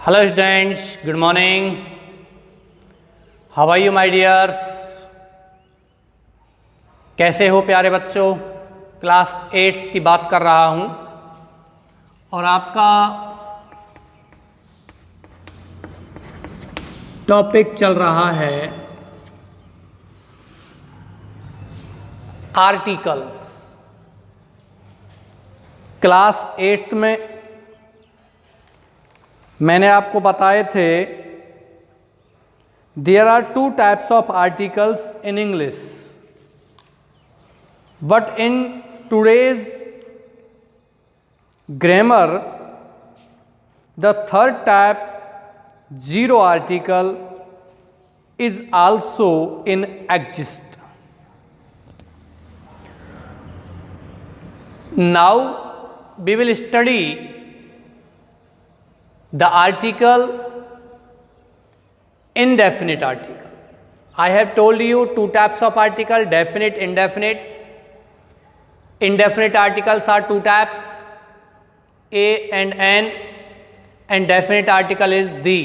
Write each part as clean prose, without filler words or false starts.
Hello students, good morning. How are you my dears? कैसे हो प्यारे बच्चों? क्लास 8 की बात कर रहा हूँ और आपका टॉपिक चल रहा है आर्टिकल्स। क्लास 8 में मैंने आपको बताए थे there are two types of articles in English, but in today's grammar the third type zero article is also in exist. Now we will study the article indefinite article. I have told you two types of article, definite, indefinite. Indefinite articles are two types, a and n, and definite article is the.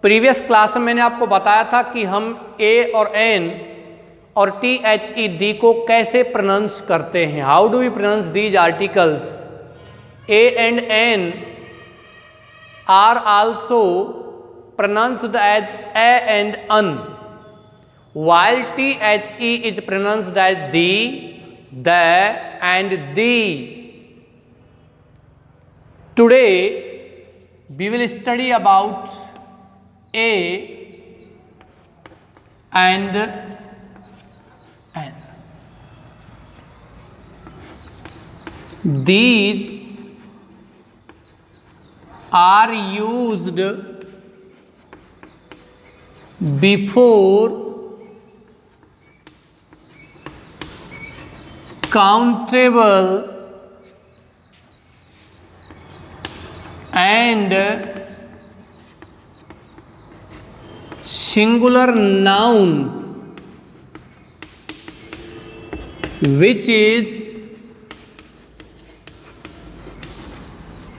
Previous class में मैंने आपको बताया था कि हम ए और N और T H E दी को कैसे प्रोनाउंस करते हैं. How do you pronounce these articles? A and an are also pronounced as a and an, while the is pronounced as the and the. Today we will study about a and n. These are used before countable and singular noun which is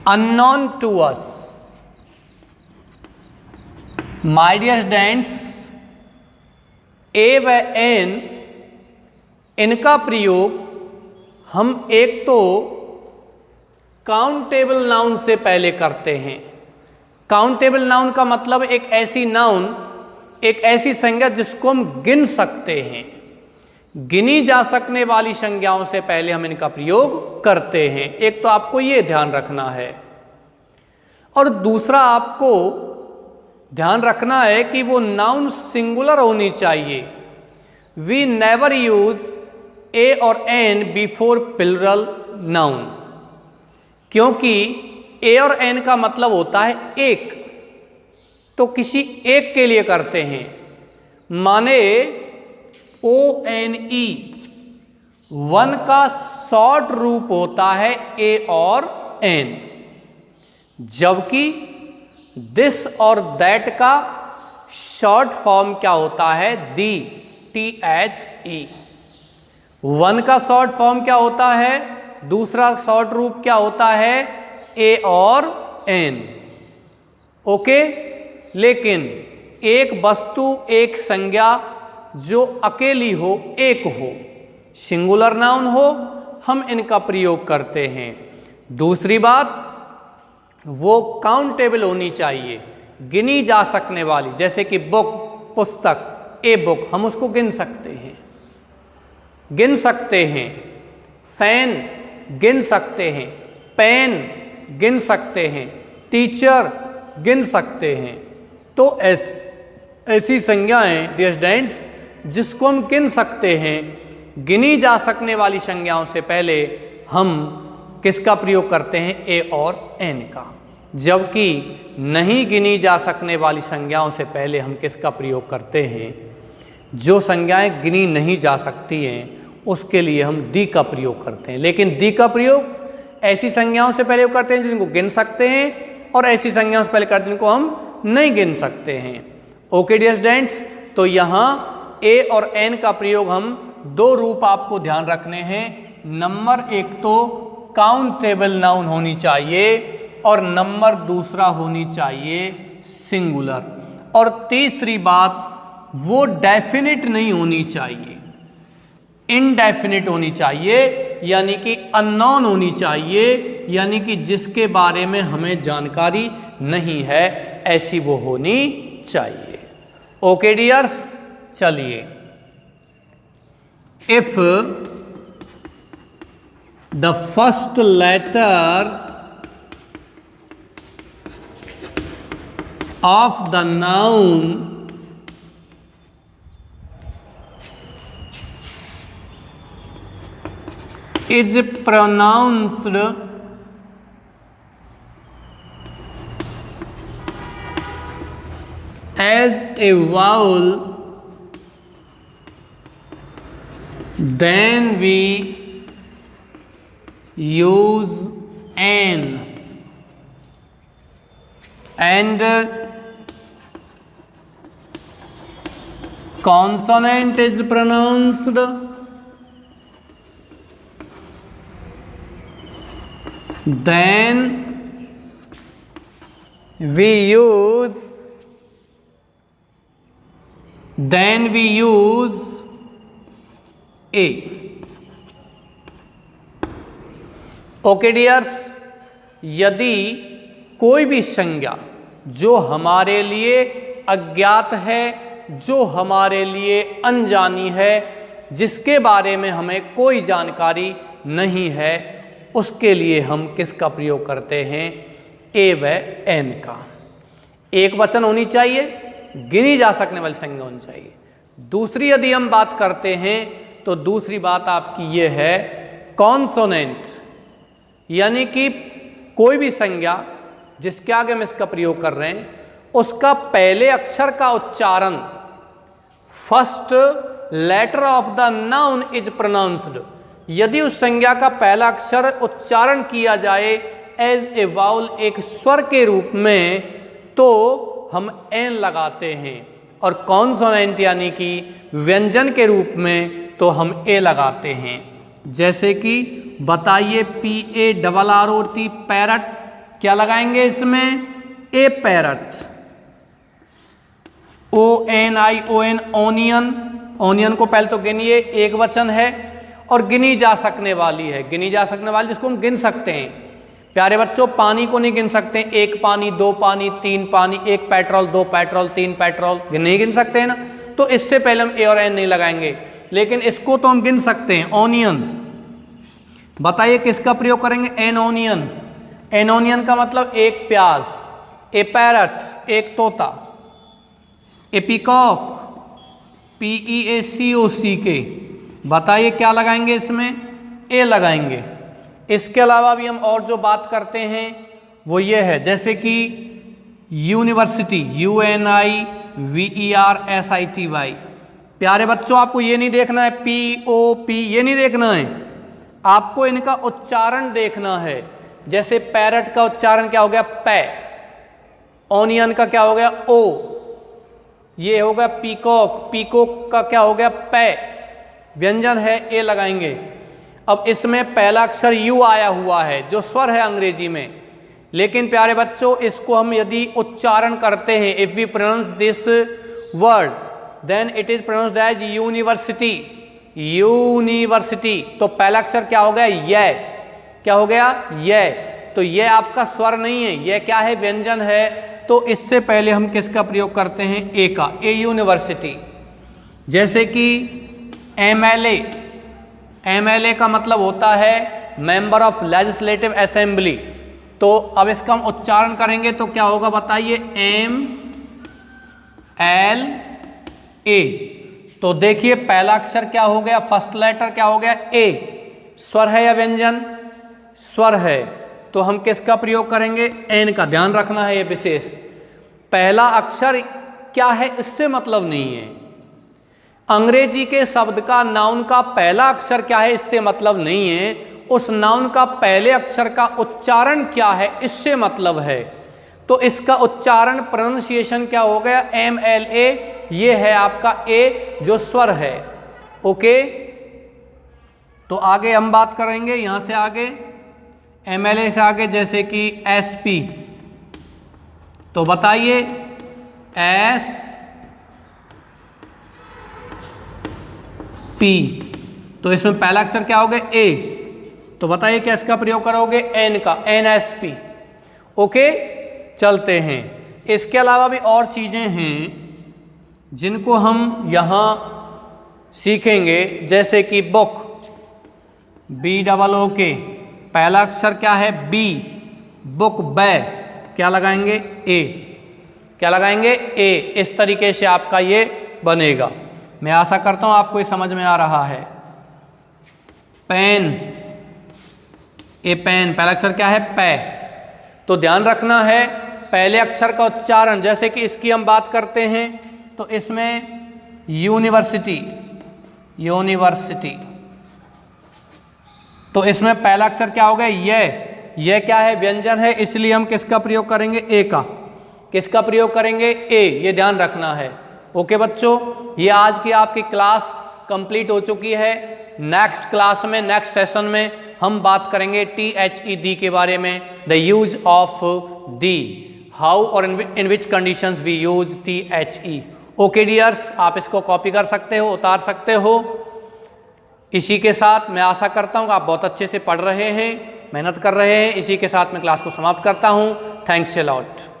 unknown to us. My dear students, ए व N इनका प्रयोग हम एक तो countable noun से पहले करते हैं. काउंटेबल नाउन का मतलब एक ऐसी नाउन, एक ऐसी संज्ञा जिसको हम गिन सकते हैं. गिनी जा सकने वाली संज्ञाओं से पहले हम इनका प्रयोग करते हैं. एक तो आपको ये ध्यान रखना है और दूसरा आपको ध्यान रखना है कि वो नाउन सिंगुलर होनी चाहिए. वी नेवर यूज ए और एन बिफोर प्लुरल नाउन, क्योंकि ए और एन का मतलब होता है एक, तो किसी एक के लिए करते हैं. माने ओ एन ई वन का शॉर्ट रूप होता है ए और एन, जबकि दिस और दैट का शॉर्ट फॉर्म क्या होता है? दी, टी एच ई. वन का शॉर्ट फॉर्म क्या होता है? दूसरा शॉर्ट रूप क्या होता है? ए और एन. ओके. लेकिन एक वस्तु, एक संज्ञा जो अकेली हो, एक हो, सिंगुलर नाउन हो, हम इनका प्रयोग करते हैं. दूसरी बात, वो काउंटेबल होनी चाहिए, गिनी जा सकने वाली. जैसे कि बुक, पुस्तक, ए बुक, हम उसको गिन सकते हैं, गिन सकते हैं. फैन गिन सकते हैं, पेन गिन सकते हैं, टीचर गिन सकते हैं. तो ऐसी संज्ञाएं डियर स्टूडेंट्स जिसको हम गिन सकते हैं, गिनी जा सकने वाली संज्ञाओं से पहले हम किसका प्रयोग करते हैं? ए और एन का. जबकि नहीं गिनी जा सकने वाली संज्ञाओं से पहले हम किसका प्रयोग करते हैं? जो संज्ञाएं गिनी नहीं जा सकती हैं उसके लिए हम दी का प्रयोग करते हैं. लेकिन दी का प्रयोग ऐसी संज्ञाओं से पहले करते हैं जिनको गिन सकते हैं, और ऐसी संज्ञाओं से पहले करते हैं जिनको हम नहीं गिन सकते हैं. ओके डियर स्टूडेंट्स, तो यहाँ ए और एन का प्रयोग हम दो रूप आपको ध्यान रखने हैं. नंबर एक तो काउंटेबल नाउन होनी चाहिए और नंबर दूसरा होनी चाहिए सिंगुलर। और तीसरी बात, वो डेफिनिट नहीं होनी चाहिए, इनडेफिनिट होनी चाहिए, यानी कि अननोन होनी चाहिए, यानी कि जिसके बारे में हमें जानकारी नहीं है, ऐसी वो होनी चाहिए। ओके डियर्स, चलिए, if the first letter of the noun is pronounced as a vowel, then we use an, and consonant is pronounced then we use a। Okay dears, यदि कोई भी संज्ञा जो हमारे लिए अज्ञात है, जो हमारे लिए अनजानी है, जिसके बारे में हमें कोई जानकारी नहीं है, उसके लिए हम किसका प्रयोग करते हैं? ए व एन का। एक वचन होनी चाहिए, गिनी जा सकने वाली संज्ञा होनी चाहिए। दूसरी यदि हम बात करते हैं तो दूसरी बात आपकी ये है कॉन्सोनेंट, यानी कि कोई भी संज्ञा जिसके आगे हम इसका प्रयोग कर रहे हैं, उसका पहले अक्षर का उच्चारण, first letter of the noun is pronounced, यदि उस संज्ञा का पहला अक्षर उच्चारण किया जाए एज ए वाउल, एक स्वर के रूप में, तो हम एन लगाते हैं, और कॉन्सोनेंट यानी कि व्यंजन के रूप में तो हम ए लगाते हैं। जैसे कि बताइए, PARROT पैरट, क्या लगाएंगे इसमें? ए पैरट। ONION ओनियन, ओनियन को पहले तो गिनिए, एक वचन है और गिनी जा सकने वाली है, गिनी जा सकने वाली जिसको हम गिन सकते हैं। प्यारे बच्चों, पानी को नहीं गिन सकते, एक पानी, दो पानी, तीन पानी, एक पेट्रोल, दो पेट्रोल, तीन पेट्रोल, नहीं गिन सकते हैं ना, तो इससे पहले हम ए और एन नहीं लगाएंगे, लेकिन इसको तो हम गिन सकते हैं। ओनियन, बताइए किसका प्रयोग करेंगे? N onion. एन ओनियन का मतलब एक प्याज। ए पैरट, एक तोता। ए पीकॉक, PEACOCK, बताइए क्या लगाएंगे इसमें? ए लगाएंगे। इसके अलावा भी हम और जो बात करते हैं वो ये है, जैसे कि यूनिवर्सिटी, UNIVERSITY। प्यारे बच्चों, आपको ये नहीं देखना है POP, ये नहीं देखना है, आपको इनका उच्चारण देखना है। जैसे पैरट का उच्चारण क्या हो गया? पै। ओनियन का क्या हो गया? ओ। ये हो गया पीकॉक, पीकॉक का क्या हो गया? पै। व्यंजन है, ए लगाएंगे। अब इसमें पहला अक्षर यू आया हुआ है जो स्वर है अंग्रेजी में, लेकिन प्यारे बच्चों इसको हम यदि उच्चारण करते हैं, if we pronounce this word then it is pronounced as university. University, तो पहला अक्षर क्या हो गया? ये। क्या हो गया? ये। तो ये आपका स्वर नहीं है, ये क्या है? व्यंजन है। तो इससे पहले हम किसका प्रयोग करते हैं? ए का। ए यूनिवर्सिटी। जैसे कि MLA, MLA का मतलब होता है मेंबर ऑफ लेजिस्लेटिव असेंबली। तो अब इसका हम उच्चारण करेंगे तो क्या होगा बताइए? MLA। तो देखिए पहला अक्षर क्या हो गया? फर्स्ट लेटर क्या हो गया? ए। स्वर है या व्यंजन? स्वर है। तो हम किसका प्रयोग करेंगे? एन का। ध्यान रखना है ये विशेष। पहला अक्षर क्या है इससे मतलब नहीं है। अंग्रेजी के शब्द का, नाउन का पहला अक्षर क्या है इससे मतलब नहीं है। उस नाउन का पहले अक्षर का उच्चारण क्या है इससे मतलब है। तो इसका उच्चारण, प्रोनाउंसिएशन क्या हो गया? MLA। ये है आपका ए जो स्वर है। ओके, तो आगे हम बात करेंगे, यहां से आगे MLA से आगे जैसे कि SP, तो बताइए SP, तो इसमें पहला अक्षर क्या होगा A, तो बताइए क्या इसका प्रयोग करोगे N का, NSP। ओके, चलते हैं। इसके अलावा भी और चीज़ें हैं जिनको हम यहाँ सीखेंगे, जैसे कि बुक, BOOK, पहला अक्षर क्या है B, बुक बै, क्या लगाएंगे A, क्या लगाएंगे A। इस तरीके से आपका ये बनेगा। मैं आशा करता हूँ आपको ये समझ में आ रहा है। पेन, ए पेन, पहला अक्षर क्या है पै, तो ध्यान रखना है पहले अक्षर का उच्चारण। जैसे कि इसकी हम बात करते हैं तो इसमें यूनिवर्सिटी, यूनिवर्सिटी, तो इसमें पहला अक्षर क्या होगा ये क्या है व्यंजन है, इसलिए हम किसका प्रयोग करेंगे ए का, किसका प्रयोग करेंगे ए, ये ध्यान रखना है। ओके बच्चों, ये आज की आपकी क्लास कंप्लीट हो चुकी है। नेक्स्ट क्लास में, नेक्स्ट सेशन में हम बात करेंगे THED के बारे में, the use of the, how और in which conditions we use THE। Okay dears, आप इसको कॉपी कर सकते हो, उतार सकते हो। इसी के साथ मैं आशा करता हूँ कि आप बहुत अच्छे से पढ़ रहे हैं, मेहनत कर रहे हैं। इसी के साथ मैं क्लास को समाप्त करता हूँ। Thanks a lot.